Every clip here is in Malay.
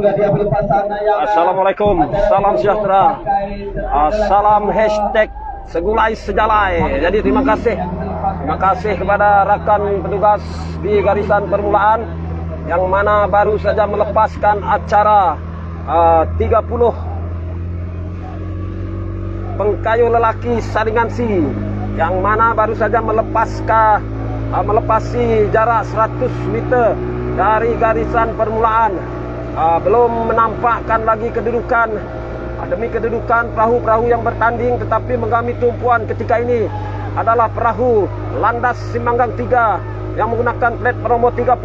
Assalamualaikum, salam sejahtera, salam hashtag Segulai Sejalai. Jadi terima kasih kepada rakan petugas di garisan permulaan yang mana baru saja melepaskan acara 30 pengkayu lelaki saringan si, yang mana baru saja melepasi jarak 100 meter dari garisan permulaan. Belum menampakkan lagi kedudukan demi kedudukan perahu-perahu yang bertanding, tetapi mengalami tumpuan ketika ini adalah perahu Landas Simanggang 3 yang menggunakan plat nomor 30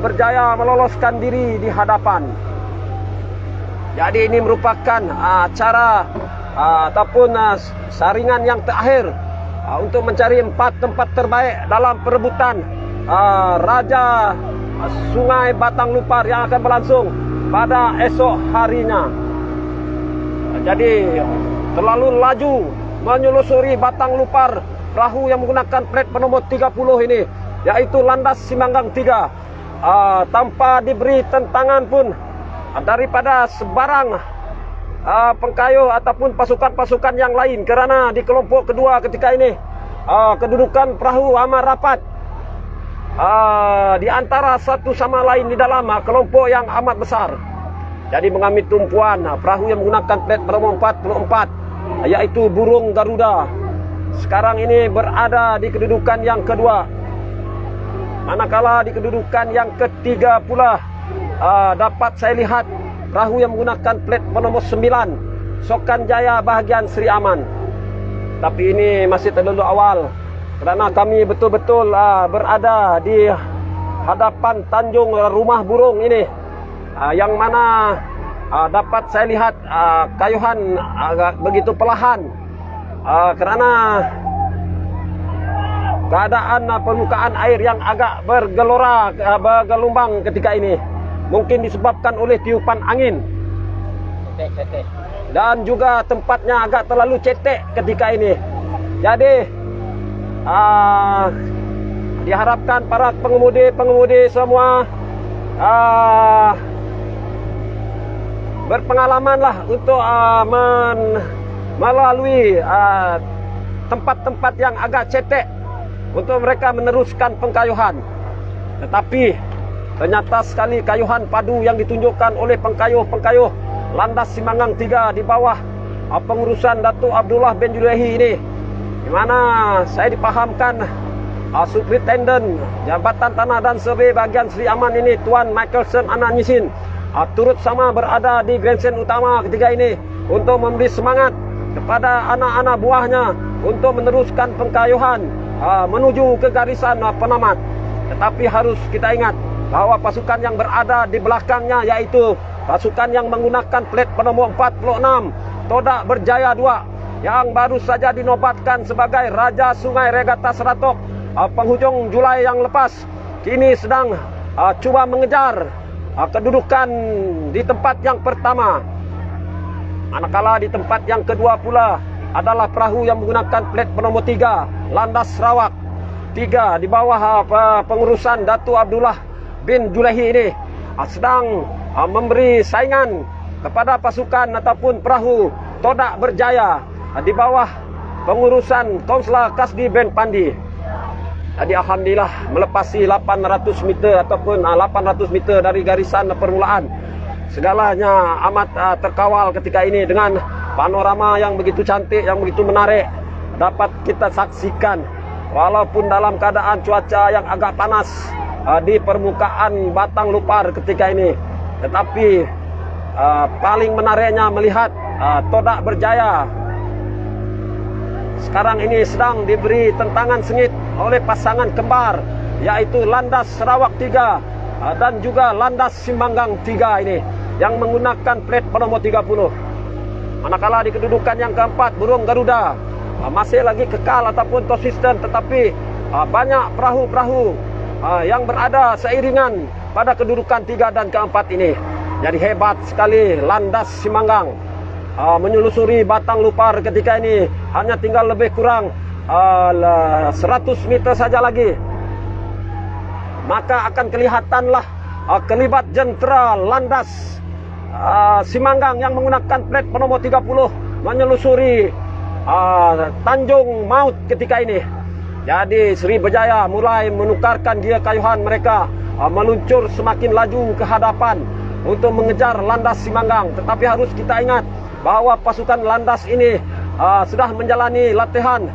berjaya meloloskan diri di hadapan. Jadi ini merupakan acara ataupun saringan yang terakhir untuk mencari 4 tempat terbaik dalam perebutan Raja Sungai Batang Lupar yang akan berlangsung pada esok harinya. Jadi terlalu laju menyelusuri Batang Lupar perahu yang menggunakan plat bernomor 30 ini, yaitu Landas Simanggang 3, tanpa diberi tentangan pun daripada sebarang pengkayu ataupun pasukan-pasukan yang lain, kerana di kelompok kedua ketika ini kedudukan perahu amat rapat di antara satu sama lain di dalam kelompok yang amat besar. Jadi mengalami tumpuan perahu yang menggunakan plat bernomor 44, yaitu Burung Garuda, sekarang ini berada di kedudukan yang kedua. Manakala di kedudukan yang ketiga pula dapat saya lihat perahu yang menggunakan plat bernomor 9, Sokan Jaya bahagian Sri Aman. Tapi ini masih terlalu awal, kerana kami betul-betul berada di hadapan Tanjung Rumah Burung ini, yang mana dapat saya lihat kayuhan agak begitu perlahan, kerana keadaan permukaan air yang agak bergelora, bergelombang ketika ini. Mungkin disebabkan oleh tiupan angin dan juga tempatnya agak terlalu cetek ketika ini. Jadi diharapkan para pengemudi semua berpengalamanlah untuk melalui tempat-tempat yang agak cetek untuk mereka meneruskan pengkayuhan. Tetapi ternyata sekali kayuhan padu yang ditunjukkan oleh pengkayuh Landas Simanggang 3 di bawah pengurusan Datuk Abdullah bin Julehi ini, di mana saya dipahamkan Superintendent Jabatan Tanah dan Survey bahagian Sri Aman ini, Tuan Michaelson Anak Nyisin, turut sama berada di grandstand utama ketika ini untuk memberi semangat kepada anak-anak buahnya untuk meneruskan pengkayuhan menuju ke garisan penamat. Tetapi harus kita ingat bahawa pasukan yang berada di belakangnya, yaitu pasukan yang menggunakan plat bernomor 46 Todak Berjaya 2, yang baru saja dinobatkan sebagai Raja Sungai Regata Seratok penghujung Julai yang lepas, kini sedang cuba mengejar kedudukan di tempat yang pertama. Manakala di tempat yang kedua pula adalah perahu yang menggunakan plat bernomor 3 Landas Sarawak 3 di bawah pengurusan Datuk Abdullah bin Julehi ini, sedang memberi saingan kepada pasukan ataupun perahu Todak Berjaya di bawah pengurusan Kaunselor Kasdi bin Pandi. Jadi alhamdulillah melepasi 800 meter ataupun 800 meter dari garisan permulaan. Segalanya amat terkawal ketika ini dengan panorama yang begitu cantik, yang begitu menarik dapat kita saksikan. Walaupun dalam keadaan cuaca yang agak panas di permukaan Batang Lupar ketika ini, tetapi paling menariknya melihat Todak Berjaya sekarang ini sedang diberi tentangan sengit oleh pasangan kembar, yaitu Landas Sarawak 3 dan juga Landas Simanggang 3 ini yang menggunakan plat bernomor 30. Manakala di kedudukan yang keempat Burung Garuda masih lagi kekal ataupun konsisten, tetapi banyak perahu-perahu yang berada seiringan pada kedudukan 3 dan keempat ini. Jadi hebat sekali Landas Simanggang menyelusuri Batang Lupar ketika ini. Hanya tinggal lebih kurang 100 meter saja lagi, maka akan kelihatanlah kelibat jentera Landas Simanggang yang menggunakan plat penomor 30 menyelusuri Tanjung Maut ketika ini. Jadi Sriwijaya mulai menukarkan gear kayuhan mereka, meluncur semakin laju ke hadapan untuk mengejar landas Simanggang. Tetapi harus kita ingat bahawa pasukan landas ini sudah menjalani latihan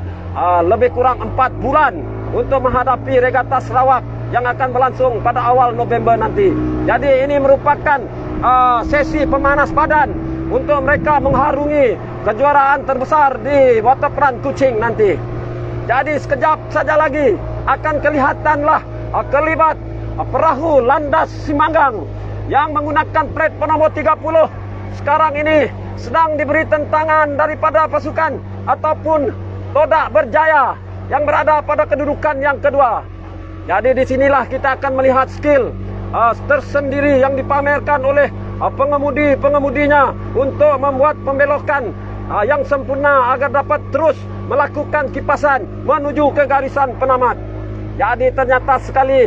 lebih kurang 4 bulan untuk menghadapi regata Sarawak yang akan berlangsung pada awal November nanti. Jadi ini merupakan sesi pemanas badan untuk mereka mengharungi kejuaraan terbesar di Waterfront Kuching nanti. Jadi sekejap saja lagi akan kelihatanlah kelibat perahu landas Simanggang yang menggunakan plat penomor 30 sekarang ini sedang diberi tentangan daripada pasukan ataupun Todak Berjaya yang berada pada kedudukan yang kedua. Jadi di sinilah kita akan melihat skill tersendiri yang dipamerkan oleh pengemudi-pengemudinya untuk membuat pembelokan yang sempurna agar dapat terus melakukan kipasan menuju ke garisan penamat. Jadi ternyata sekali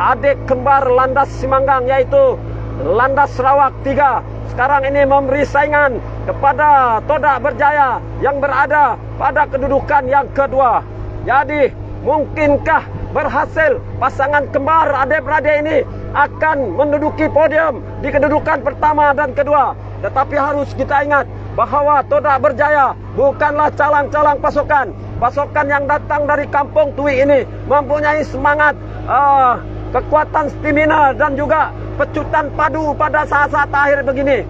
adik kembar landas Simanggang yaitu landas Sarawak 3 sekarang ini memberi saingan kepada Todak Berjaya yang berada pada kedudukan yang kedua. Jadi mungkinkah berhasil pasangan kembar adik-beradik ini akan menduduki podium di kedudukan pertama dan kedua? Tetapi harus kita ingat bahawa Todak Berjaya bukanlah calang-calang pasukan. Pasukan yang datang dari Kampung Tui ini mempunyai semangat, kekuatan stamina dan juga pecutan padu pada saat-saat akhir begini.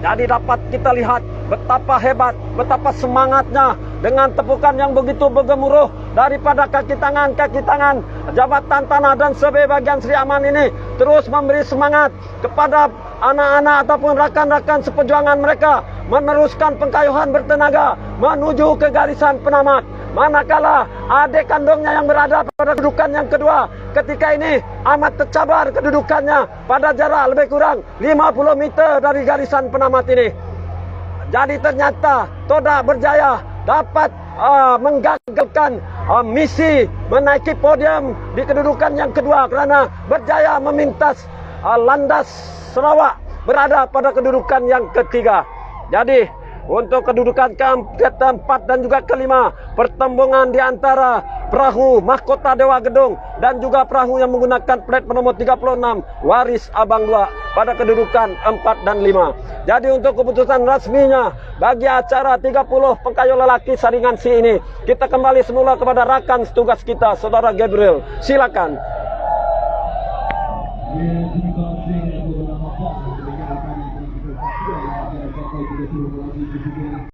Jadi dapat kita lihat betapa hebat, betapa semangatnya dengan tepukan yang begitu bergemuruh daripada kaki tangan Jabatan Tanah dan sebahagian Sri Aman ini terus memberi semangat kepada anak-anak ataupun rakan-rakan seperjuangan mereka meneruskan pengkayuhan bertenaga menuju ke garisan penamat. Manakala adik kandungnya yang berada pada kedudukan yang kedua ketika ini amat tercabar kedudukannya pada jarak lebih kurang 50 meter dari garisan penamat ini. Jadi ternyata Todak Berjaya dapat menggagalkan misi menaiki podium di kedudukan yang kedua kerana berjaya memintas landas Sarawak berada pada kedudukan yang ketiga. Jadi untuk kedudukan keempat dan juga kelima, pertembungan di antara perahu Mahkota Dewa Gedung dan juga perahu yang menggunakan plat penomor 36 Waris Abang 2 pada kedudukan 4 dan 5. Jadi untuk keputusan rasminya bagi acara 30 pengkayuh lelaki saringan C ini, kita kembali semula kepada rakan setugas kita, Saudara Gabriel. Silakan.